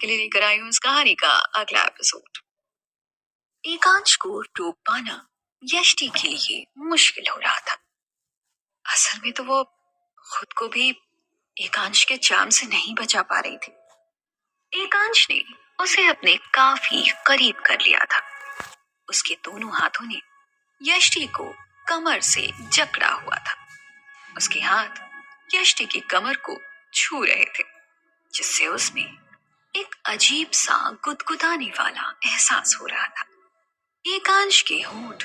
आपके लिए लेकर आई हूँ इस कहानी का अगला एपिसोड। एकांश को रोक पाना यष्टि के लिए मुश्किल हो रहा था। असल में तो वो खुद को भी एकांश के चार्म से नहीं बचा पा रही थी। एकांश ने उसे अपने काफी करीब कर लिया था। उसके दोनों हाथों ने यष्टि को कमर से जकड़ा हुआ था। उसके हाथ यष्टि की कमर को छू रहे थे, जिससे उसमें एक अजीब सा गुदगुदाने वाला एहसास हो रहा था। एकांश के होंठ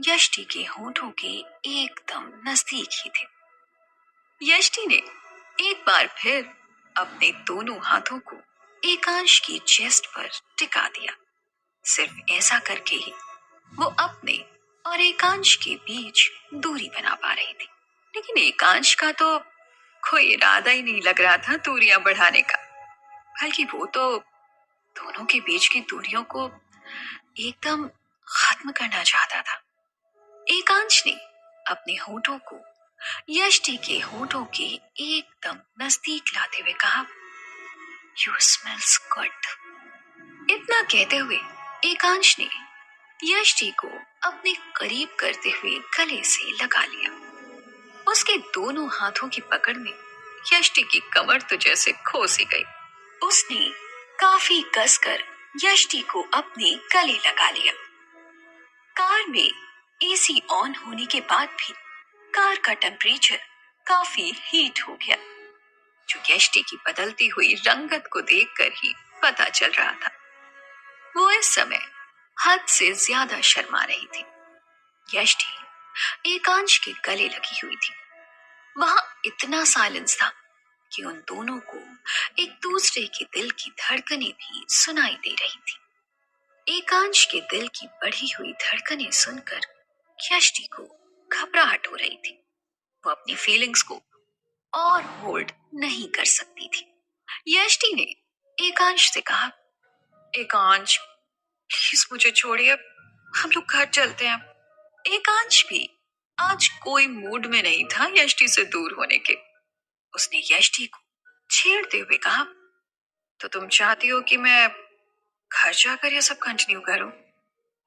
यष्टि के होंठों के एकदम नजदीक ही थे। यष्टि ने एक बार फिर अपने दोनों हाथों को एकांश की चेस्ट पर टिका दिया। सिर्फ ऐसा करके ही वो अपने और एकांश के बीच दूरी बना पा रही थी। लेकिन एकांश का तो कोई इरादा ही नहीं लग रहा था दूरियां बढ़ाने का, बल्कि वो तो दोनों के बीच की दूरियों को एकदम खत्म करना चाहता था। एकांश ने अपने होठों को यष्टि के होठों के एकदम नजदीक लाते हुए कहा, "You smells good." इतना कहते हुए एकांश ने यष्टि को अपने करीब करते हुए गले से लगा लिया। उसके दोनों हाथों की पकड़ में यष्टि की कमर तो जैसे खोस ही गई। उसने काफी कसकर यष्टि को अपने गले लगा लिया। कार में एसी ऑन होने के बाद भी कार का टेम्परेचर काफी हीट हो गया, जो यष्टि की बदलती हुई रंगत को देखकर ही पता चल रहा था। वो इस समय हद से ज्यादा शर्मा रही थी। यष्टि एकांश के गले लगी हुई थी। वहां इतना साइलेंस था कि उन दोनों को एक दूसरे के दिल की धड़कनें भी सुनाई दे रही थी। एकांश के दिल की बढ़ी हुई धड़कनें सुनकर यष्टि को घबराहट हो रही थी। वो अपनी फीलिंग्स को और होल्ड नहीं कर सकती थी। यष्टि ने एकांश से कहा, "एकांश, प्लीज मुझे छोड़िए, हम लोग घर चलते हैं।" एकांश भी आज कोई मूड में नहीं था यष्टि से दूर होने के। उसने यष्टि को छेड़ते हुए कहा, "तो तुम चाहती हो कि मैं घर जाकर ये सब कंटिन्यू करूं?"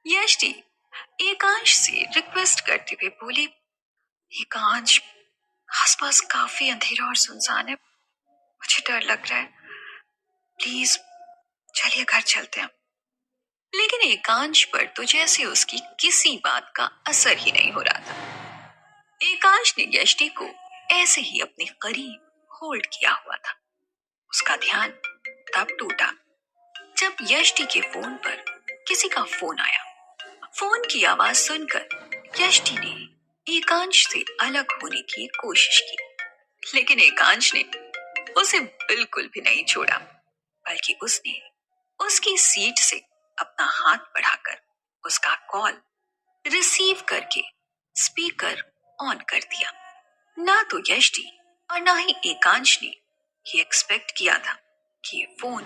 यष्टि एकांश से रिक्वेस्ट करते हुए बोली, "एकांश, आसपास काफी अंधेरा और सुनसान है, मुझे डर लग रहा है, प्लीज चलिए घर चलते हैं।" लेकिन एकांश पर तो जैसे उसकी किसी बात का असर ही नहीं हो रहा था। एकांश ने यष्टि को ऐसे ही अपने करीब होल्ड किया हुआ था। उसका ध्यान तब टूटा जब यष्टि के फोन पर किसी का फोन आया। फोन की आवाज सुनकर यष्टि ने एकांश से अलग होने की कोशिश की, लेकिन एकांश ने उसे बिल्कुल भी नहीं छोड़ा, बल्कि उसने उसकी सीट से अपना हाथ बढ़ाकर उसका कॉल रिसीव करके स्पीकर ऑन कर दिया। ना तो यष्टि और ना ही एकांश ने ये एक्सपेक्ट किया था कि ये फोन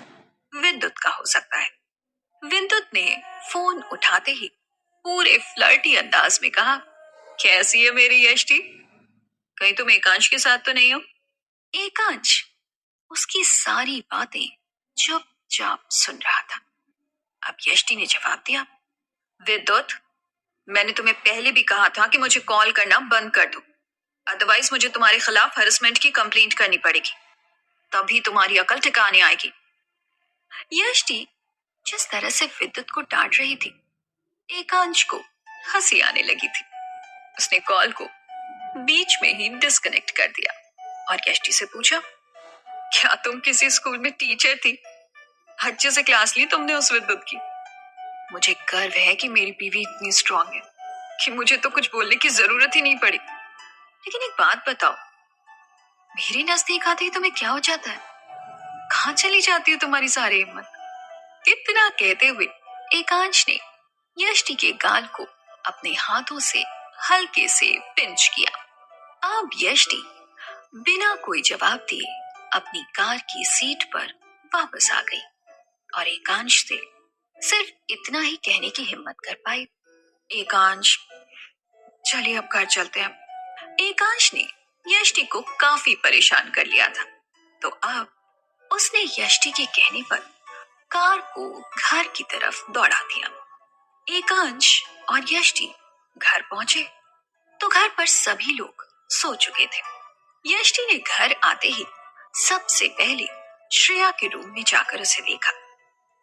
विद्युत का हो सकता है। विद्युत ने फोन उठाते ही पूरे फ्लर्टी अंदाज में कहा, "कैसी है मेरी यष्टि? कहीं तुम एकांश के साथ तो नहीं हो?" एकांश उसकी सारी बातें चुपचाप सुन रहा था। अब यष्टि ने जवाब दिया, "विद्युत, मैंने तुम्हें पहले भी कहा था कि मुझे कॉल करना बंद कर दो, अदरवाइज मुझे तुम्हारे खिलाफ हैरेसमेंट की कंप्लेंट करनी पड़ेगी, तभी तुम्हारी अकल ठिकाने आएगी।" यष्टि जिस तरह से विद्युत को डांट रही थी, एकांश को हंसी आने लगी थी। उसने कॉल को बीच में ही डिस्कनेक्ट कर दिया और यष्टि से पूछा, "क्या तुम किसी स्कूल में टीचर थी? अच्छे से क्लास ली तुमने उस विद्युत की? मुझे गर्व है कि मेरी बीवी इतनी स्ट्रांग है कि मुझे तो कुछ बोलने की जरूरत ही नहीं पड़ी। लेकिन एक बात बताओ, मेरे नजदीक आते ही तुम्हें क्या हो जाता है? कहाँ चली जाती है तुम्हारी सारी हिम्मत?" इतना कहते हुए एकांश ने यष्टि के गाल को अपने हाथों से हल्के से पिंच किया। अब यष्टि बिना कोई जवाब दिए अपनी कार की सीट पर वापस आ गई और एकांश से सिर्फ इतना ही कहने की हिम्मत कर पाई, "एकांश, चलिए अब घर चलते हैं।" एकांश ने यष्टि को काफी परेशान कर लिया था, तो अब उसने यष्टि के कहने पर कार को घर की तरफ दौड़ा दिया। एकांश और यष्टि घर पहुंचे तो घर पर सभी लोग सो चुके थे। यष्टि ने घर आते ही सबसे पहले श्रेया के रूम में जाकर उसे देखा।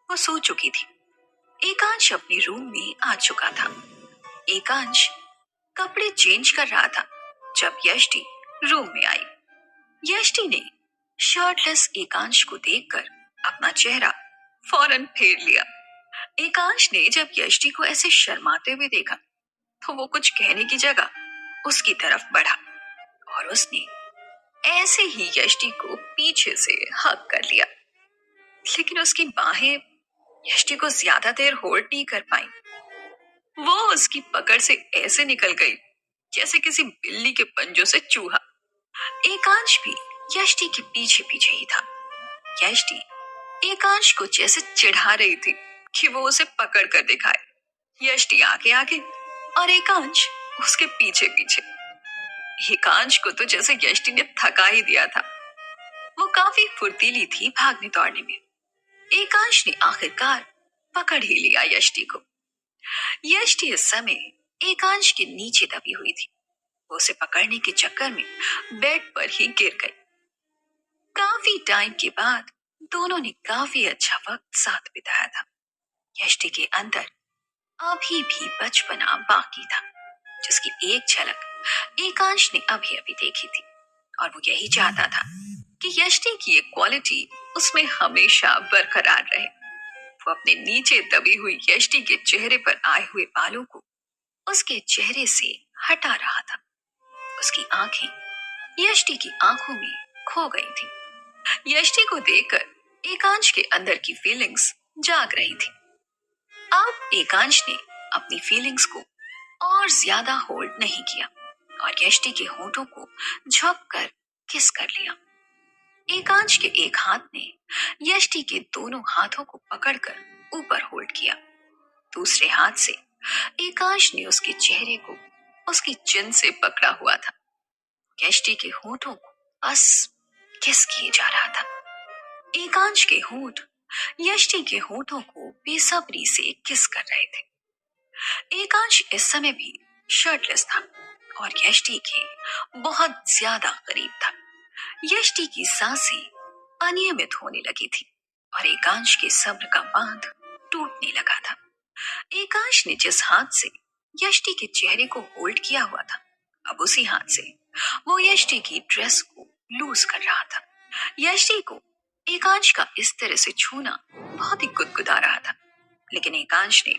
वो सो चुकी थी। एकांश अपने रूम में आ चुका था। एकांश कपड़े चेंज कर रहा था जब यष्टि रूम में आई। यष्टि ने शर्टलेस एकांश को देखकर अपना चेहरा फौरन फेर लिया। एकांश ने जब यष्टि को ऐसे शर्माते हुए देखा तो वो कुछ कहने की जगह उसकी तरफ बढ़ा और उसने ऐसे ही यष्टि को पीछे से हग कर लिया। लेकिन उसकी बाहें यष्टि को ज्यादा देर होल्ड नहीं कर पाई। वो उसकी पकड़ से ऐसे निकल गई जैसे किसी बिल्ली के पंजों से चूहा। एकांश भी यष्टि के पीछे पीछे ही था। यष्टि एकांश को जैसे चिढ़ा रही थी कि वो उसे पकड़ कर दिखाए। यष्टि आगे आगे और एकांश उसके पीछे पीछे। एकांश को तो जैसे यष्टि ने थका ही दिया था। वो काफी फुर्तीली थी भागने दौड़ने में। एकांश ने आखिरकार पकड़ ही लिया यष्टि को। यष्टि इस समय एकांश के नीचे दबी हुई थी। वो उसे पकड़ने के चक्कर में बेड पर ही गिर गई। काफी टाइम के बाद दोनों ने काफी अच्छा वक्त साथ बिताया था। यष्टि के अंदर अभी भी बचपना बाकी था, जिसकी एक झलक एकांश ने अभी अभी देखी थी। और वो यही चाहता था कि यष्टि की एक क्वालिटी उसमें हमेशा बरकरार रहे। वो अपने नीचे दबी हुई यष्टि के चेहरे पर आए हुए बालों को उसके चेहरे से हटा रहा था। उसकी आंखें यष्टि की आंखों में खो गई थी। यष्टि को देखकर एकांश के अंदर की फीलिंग्स जाग रही थी। अब एकांश ने अपनी फीलिंग्स को और ज्यादा होल्ड नहीं किया और यष्टि के होंठों को झुककर किस कर लिया। एकांश के एक हाथ ने यष्टि के दोनों हाथों को पकड़कर ऊपर होल्ड किया। दूसरे हाथ से एकांश ने उसके चेहरे को उसकी चिन से पकड़ा हुआ था। यष्टि के होंठों को बस किस किए जा रहा था। एकांश के होंठ यष्टि के होंठों को बेसब्री से किस कर रहे थे। एकांश इस समय भी शर्टलेस था और यष्टि के बहुत ज्यादा करीब था। यष्टि की सांसें अनियमित होने लगी थी और एकांश के सब्र का बांध टूटने लगा था। एकांश ने जिस हाथ से यष्टि के चेहरे को होल्ड किया हुआ था, अब उसी हाथ से वो यष्टि की ड्रेस को लूज कर रहा था। यष्टि को एकांश का इस तरह से छूना बहुत ही गुदगुदा रहा था, लेकिन एकांश ने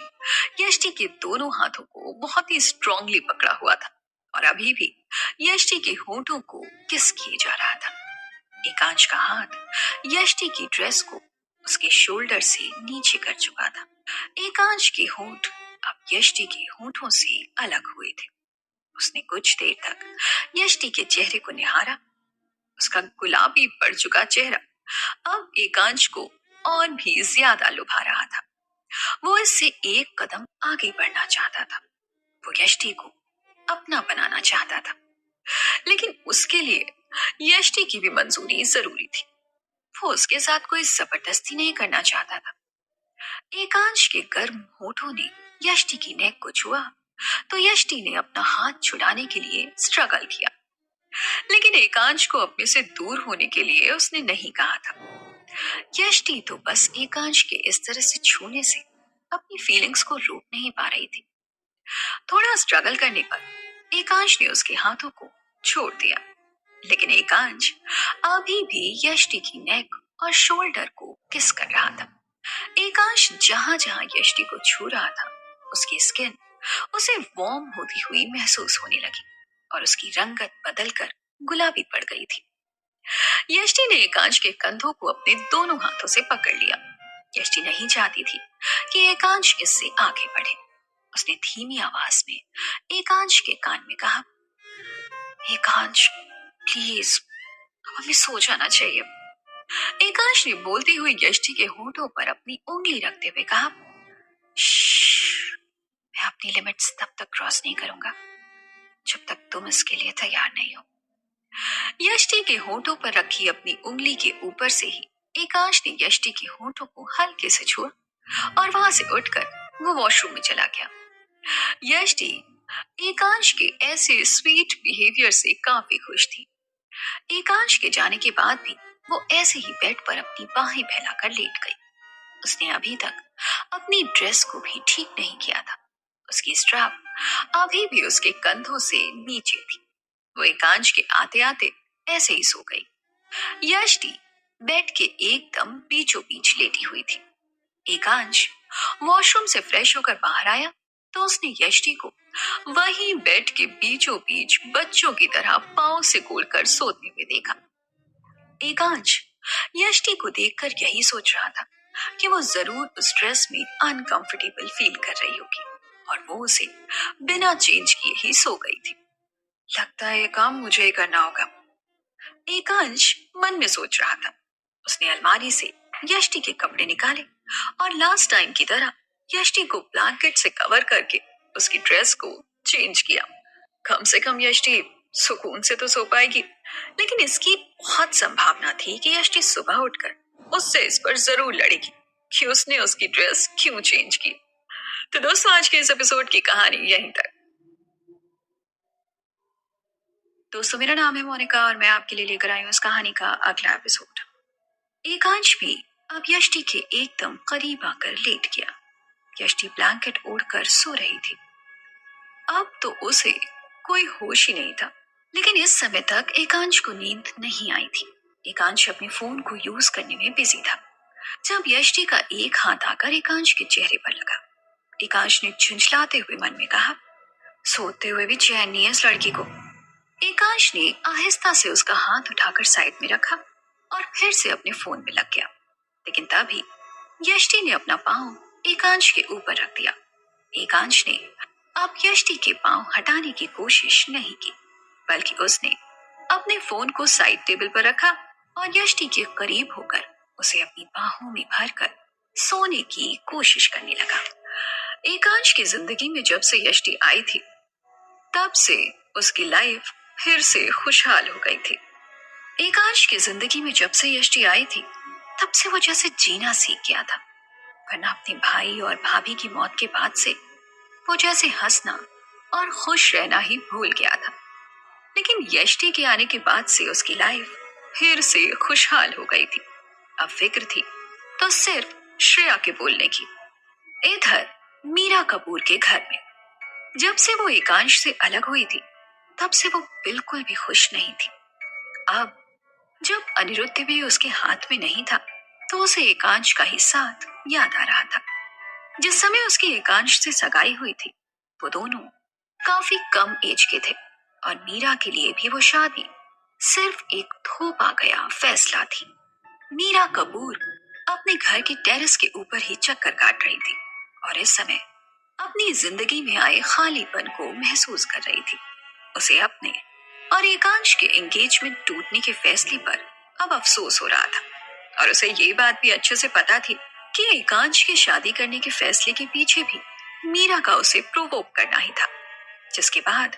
यष्टि के दोनों हाथों को बहुत ही स्ट्रांगली पकड़ा हुआ था और अभी भी यष्टि के होंठों को किस किए जा रहा था। एकांश का हाथ यष्टि की ड्रेस को उसके शोल्डर से नीचे कर चुका था। एकांश के होंठ अब यष्टि के होंठों से अलग हुए थे। उसने कुछ देर तक यष्टि के चेहरे को निहारा। उसका गुलाबी पड़ चुका चेहरा अब एकांश को और भी ज्यादा लुभा रहा था। वो इससे एक कदम आगे बढ़ना चाहता था। वो यष्टि को अपना बनाना चाहता था, लेकिन उसके लिए यष्टि की भी मंजूरी जरूरी थी। वो उसके साथ कोई जबरदस्ती नहीं करना चाहता था। एकांश के गर्म होठों ने यष्टि की नेक को छुआ तो यष्टि ने अपना हाथ छुड़ाने के लिए स्ट्रगल किया, लेकिन एकांश को अपने से दूर होने के लिए उसने नहीं कहा था। यष्टि तो बस एकांश के इस तरह से छूने से अपनी फीलिंग्स को रोक नहीं पा रही थी। थोड़ा स्ट्रगल करने पर एकांश ने उसके हाथों को छोड़ दिया, लेकिन एकांश अभी भी यष्टि की नेक और शोल्डर को किस कर रहा था। एकांश जहां जहां यष्टि को छू रहा था, उसकी स्किन उसे वार्म होती हुई महसूस होने लगी और उसकी रंगत बदलकर गुलाबी पड़ गई थी। यष्टि ने एकांश के कंधों को अपने दोनों हाथों से पकड़ लिया। यष्टि नहीं चाहती थी कि एकांश इससे आगे बढ़े। उसने धीमी आवाज में एकांश के कान में कहा, एकांश प्लीज, हमें सो जाना चाहिए। एकांश ने बोलते हुए यष्टि के होंठों पर अपनी उंगली रखते हुए कहा, मैं अपनी लिमिट्स तब तक क्रॉस नहीं करूंगा जब तक तुम इसके लिए तैयार नहीं हो। यष्टि के होंठों पर रखी अपनी उंगली के ऊपर से ही एकांश ने यष्टि के होठों को हल्के से छुआ और वहां से उठकर वो वॉशरूम में चला गया। यष्टि एकांश के ऐसे स्वीट बिहेवियर से काफी खुश थी। एकांश के जाने के बाद भी वो ऐसे ही बेड पर अपनी बाहें फैलाकर लेट गई। उसने अभी तक अपनी ड्रेस को भी ठीक नहीं किया था। उसकी स्ट्रैप अभी भी उसके कंधों से नीचे थी। वो एकांश के आते आते ऐसे ही सो गई। यष्टि बेड के एकदम बीचों बीच लेटी हुई थी। एकांश वॉशरूम से फ्रेश होकर बाहर आया तो उसने यष्टि को वही बेड के बीचों बीच बच्चों की तरह पांव से कोलकर सोते हुए देखा। एकांश यष्टि को देखकर यही सोच रहा था कि वो जरूर उस ड्रेस में अनकंफर्टेबल फील कर रही होगी और वो उसे बिना चेंज किए ही सो गई थी। लगता है ये काम मुझे ही करना होगा, एकांश मन में सोच रहा था। उसने अलमारी से यष्टि के कपड़े निकाले और लास्ट टाइम की तरह यष्टि को ब्लैंकेट से कवर करके उसकी ड्रेस को चेंज किया। कम से कम यष्टि सुकून से तो सो पाएगी, लेकिन इसकी बहुत संभावना थी कि यष्टि सुबह उठकर उससे इस पर जरूर लड़ेगी कि उसने उसकी ड्रेस क्यों चेंज की। तो दोस्तों, आज के इस एपिसोड की कहानी यहीं तक। दोस्तों, मेरा नाम है मोनिका और मैं आपके लिए लेकर आई हूँ इस कहानी का अगला एपिसोड। एकांश भी अब यष्टि के एकदम करीब आकर लेट गया। यष्टि ब्लैंकेट ओढ़कर सो रही थी। अब तो उसे कोई होश ही नहीं था, लेकिन इस समय तक एकांश को नींद नहीं आई थी। एकांश अपने फोन को यूज करने में बिजी था जब यष्टि का एक हाथ आकर एकांश के चेहरे पर लगा। एकांश ने झुंझलाते हुए मन में कहा, सोते हुए भी चैन नहीं है इस लड़की को। एकांश ने आहिस्ता से उसका हाथ उठाकर साइड में रखा और फिर से अपने फोन में लग गया, लेकिन तभी यष्टि ने अपना पांव एकांश के ऊपर रख दिया। एकांश ने अब यष्टि के पांव हटाने की कोशिश नहीं की, बल्कि उसने अपने फोन को साइड टेबल पर रखा और यष्टि के करीब होकर उसे अपनी बाहों में भरकर सोने की कोशिश करने लगा। एकांश की जिंदगी में जब से यष्टि आई थी, तब से उसकी लाइफ फिर से खुशहाल हो गई थी। एकांश की जिंदगी में जब से यष्टि आई थी, तब से वो जैसे जीना सीख गया था, वरना अपने भाई और भाभी की मौत के बाद से वो जैसे हंसना और खुश रहना ही भूल गया था। लेकिन यष्टि के आने के बाद से उसकी लाइफ फिर से खुशहाल हो गई थी। अब फिक्र थी तो सिर्फ श्रेया के बोलने की। इधर मीरा कपूर के घर में जब से वो एकांश से अलग हुई थी, तब से वो बिल्कुल भी खुश नहीं थी। अब जब अनिरुद्ध भी उसके हाथ में नहीं था, तो उसे एकांश का ही साथ याद आ रहा था। जिस समय उसकी एकांश से सगाई हुई थी, वो दोनों काफी कम एज के थे और मीरा के लिए भी वो शादी सिर्फ एक थोपा गया फैसला थी। मीरा कपूर अपने घर के टेरेस के ऊपर ही चक्कर काट रही थी और इस समय अपनी जिंदगी में आए खालीपन को महसूस कर रही थी। उसे अपने और एकांश के एंगेजमेंट टूटने के फैसले पर अब अफसोस हो रहा था और उसे ये बात भी अच्छे से पता थी कि एकांश के शादी करने के फैसले के पीछे भी मीरा का उसे प्रोवोक करना ही था, जिसके बाद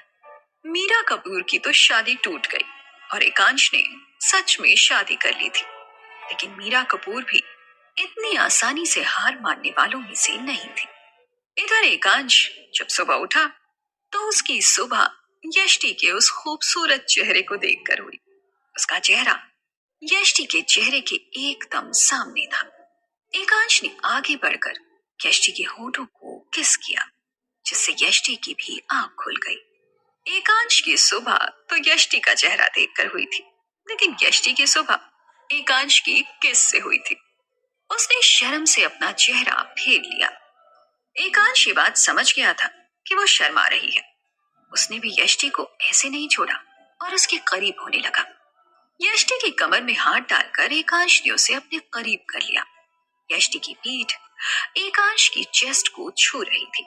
मीरा कपूर की तो शादी टूट गई और एकांश ने सच में शादी कर ली थी। लेकिन मीरा कपूर भी इतनी आसानी से हार मानने वालों में से नहीं थी। इधर एकांश जब सुबह उठा तो उसकी सुबह यष्टि के उस खूबसूरत चेहरे को देखकर हुई। उसका चेहरा यष्टि के चेहरे के एकदम सामने था। एकांश ने आगे बढ़कर यष्टि के होठों को किस किया, जिससे यष्टि की भी आंख खुल गई। एकांश की सुबह तो यष्टि का चेहरा देखकर हुई थी, लेकिन यष्टि की सुबह एकांश की किस से हुई थी। उसने शर्म से अपना चेहरा फेर लिया। एकांश ये बात समझ गया था कि वो शर्मा रही है। उसने भी यष्टि को ऐसे नहीं छोड़ा और उसके करीब होने लगा। यष्टि की कमर में हाथ डालकर एकांश ने उसे अपने करीब कर लिया। यष्टि की पीठ एकांश की चेस्ट को छू रही थी।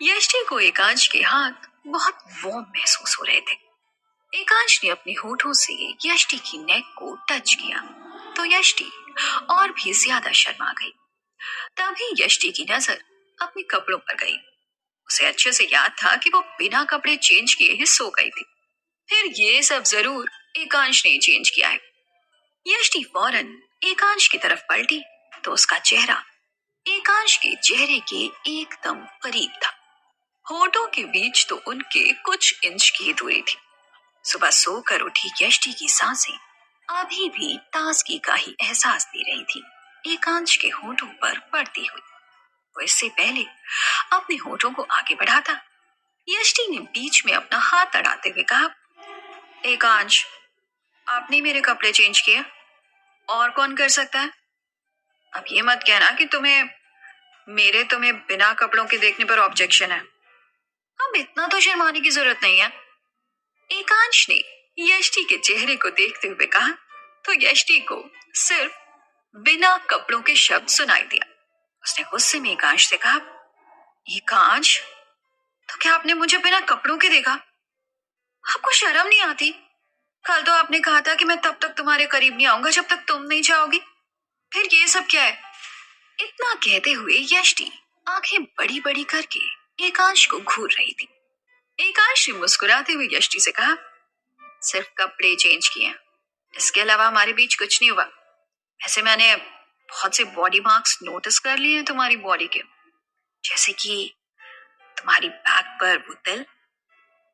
यष्टि को एकांश के हाथ बहुत वार्म महसूस हो रहे थे। एकांश ने अपने होठों से यष्टि की नेक को टच किया तो यष्टि और भी ज्यादा शर्मा गई। तभी यष्टि की नजर अपने कपड़ों पर गई। उसे अच्छे से याद था कि वो बिना कपड़े चेंज किए ही सो गई थी। फिर ये सब जरूर एकांश ने चेंज किया है। यष्टि फौरन एकांश की तरफ पलटी तो उसका चेहरा एकांश के चेहरे के एकदम करीब था। होठों के बीच तो उनके कुछ इंच की दूरी थी। सुबह सोकर उठी यष्टि की सांसें अभी भी ताजगी का ही एहसास दे रही थी एकांश के होठों पर पड़ती हुई। वो इससे पहले अपने होठों को आगे बढ़ाता यष्टि ने बीच में अपना हाथ अड़ाते हुए कहा, एकांश, आपने मेरे कपड़े चेंज किए, और कौन कर सकता है? अब ये मत कहना कि तुम्हें बिना कपड़ों के देखने पर ऑब्जेक्शन है। अब इतना तो शर्माने की जरूरत नहीं है। एकांश ने यष्टि के चेहरे को देखते हुए कहा तो यष्टि को सिर्फ बिना कपड़ों के शब्द सुनाई दिया। उसने गुस्से में एकांश से कहा, एकांश, तो क्या आपने मुझे बिना कपड़ों के देखा? आपको शर्म नहीं आती? कल तो आपने कहा था कि मैं तब तक तुम्हारे करीब नहीं आऊंगा जब तक तुम नहीं चाहोगी। फिर ये सब क्या है? इतना कहते हुए यष्टि आंखें बड़ी बड़ी करके एकांश को घूर रही थी। एकांश ने मुस्कुराते हुए यष्टि से कहा, सिर्फ कपड़े चेंज किए, इसके अलावा हमारे बीच कुछ नहीं हुआ। वैसे मैंने बहुत से बॉडी मार्क्स नोटिस कर लिए हैं तुम्हारी बॉडी के, जैसे कि तुम्हारी बैक पर वो तिल।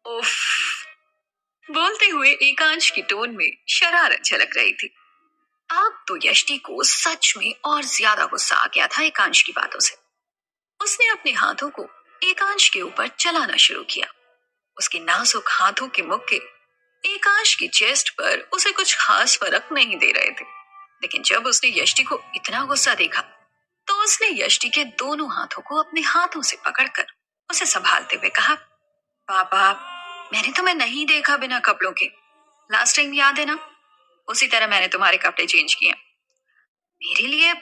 उफ! बोलते हुए एकांश की टोन में शरारत झलक रही थी। अब तो यष्टि को सच में और ज्यादा गुस्सा आ गया था एकांश की बातों से। उसने अपने हाथों को एकांश के ऊपर चलाना शुरू किया। उसके नाजुक हाथों के मुक्के एकांश की चेस्ट पर उसे कुछ खास फर्क नहीं दे रहे थे। लेकिन जब उसने यष्टि को इतना गुस्सा देखा तो उसने यष्टि के दोनों हाथों को अपने हाथों से पकड़कर उसे संभालते हुए कहा, पापा, मैंने तुम्हें नहीं देखा बिना कपड़ों के। लास्ट टाइम याद है ना? उसी तरह मैंने तुम्हारे कपड़े चेंज किए। मेरे लिए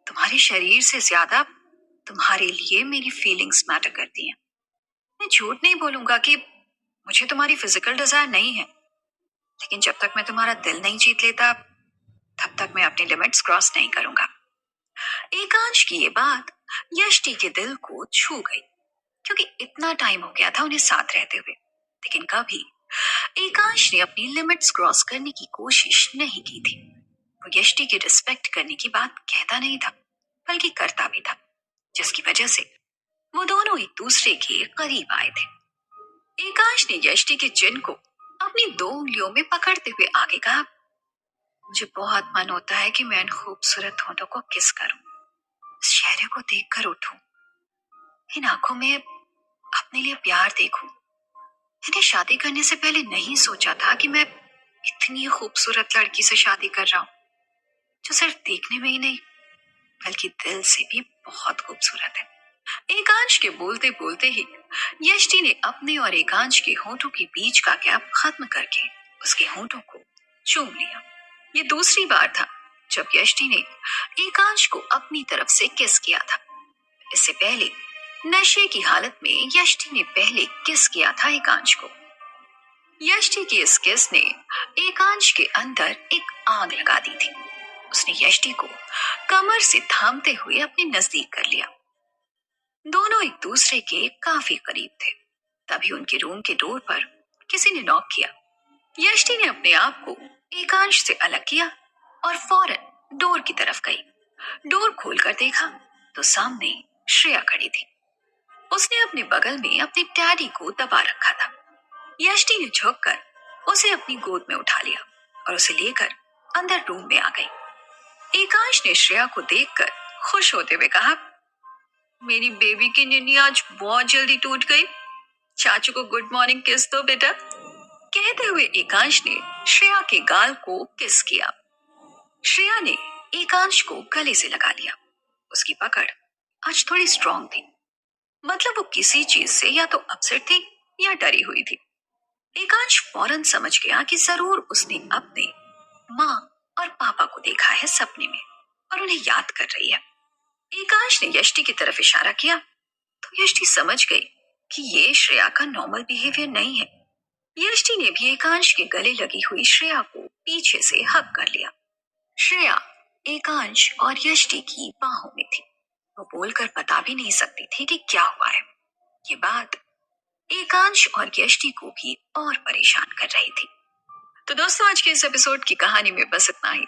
तुम्हारे शरीर से ज्यादा तुम्हारे लिए मेरी फीलिंग्स मैटर करती हैं। मैं झूठ नहीं बोलूंगा कि मुझे तुम्हारी फिजिकल डिजायर नहीं है, लेकिन जब तक मैं तुम्हारा दिल नहीं जीत लेता तब तक मैं अपनी लिमिट्स क्रॉस नहीं करूंगा। एकांश की ये बात यष्टि के दिल को छू गई, क्योंकि इतना टाइम हो गया था उन्हें साथ रहते हुए, लेकिन कभी एकांश ने अपनी लिमिट्स क्रॉस करने की कोशिश नहीं की थी। वो यष्टि की रिस्पेक्ट करने की बात कहता नहीं था, बल्कि करता भी था, जिसकी वजह से वो दोनों एक दूसरे के करीब आए थे। एकांश ने यष्टि के चिन को अपनी 2 उंगलियों में पकड़ते हुए आगे कहा, मुझे बहुत मन होता है कि मैं इन खूबसूरत होठों को किस करूं, इस चेहरे को देखकर उठूं, इन आंखों में अपने लिए प्यार देखूं। मैंने शादी करने से पहले नहीं सोचा था कि मैं इतनी खूबसूरत लड़की से शादी कर रहा हूं, जो सिर्फ देखने में ही नहीं बल्कि दिल से भी बहुत खूबसूरत है। एकांश के बोलते बोलते ही यष्टि ने अपने और एकांश के होठों के बीच का गैप खत्म करके उसके होठों को चूम लिया। ये दूसरी बार था जब यष्टि ने एकांश को अपनी तरफ से किस किया था। इससे पहले नशे की हालत में यष्टि ने पहले किस किया था एकांश को। यष्टि की इस किस ने एकांश के अंदर एक आग लगा दी थी। उसने यष्टि को कमर से थामते हुए अपने नजदीक कर लिया। दोनों एक दूसरे के काफी करीब थे। तभी उनके रूम के डोर पर किसी ने नॉक किया। यष्टि ने अपने आप को एकांश से अलग किया और फौरन डोर की तरफ गई। डोर खोलकर देखा तो सामने श्रेया खड़ी थी। उसने अपने बगल में अपने डैडी को दबा रखा था। यष्टि ने झुककर उसे अपनी गोद में उठा लिया और उसे लेकर अंदर रूम में आ गई। एकांश ने श्रेया को देखकर खुश होते हुए कहा, मेरी बेबी की नींद आज बहुत जल्दी टूट गई। चाचू को गुड मॉर्निंग किस दो बेटा। कहते हुए एकांश ने श्रेया के गाल को किस किया। श्रेया ने एकांश को गले से लगा लिया। उसकी पकड़ आज थोड़ी स्ट्रांग थी, मतलब वो किसी चीज से या तो अपसेट थी या डरी हुई थी। एकांश फौरन समझ गया कि जरूर उसने अपने माँ और पापा को देखा है सपने में और उन्हें याद कर रही है। एकांश ने यष्टि की तरफ इशारा किया तो यष्टि समझ गई कि ये श्रेया का नॉर्मल बिहेवियर नहीं है। यष्टि ने भी एकांश के गले लगी हुई श्रेया को पीछे से हग कर लिया। श्रेया एकांश और यष्टि की बाहों में थी। वो बोलकर बता भी नहीं सकती थी कि क्या हुआ है। ये बात एकांश और यष्टि को भी और परेशान कर रही थी। तो दोस्तों, आज के इस एपिसोड की कहानी में बस इतना ही।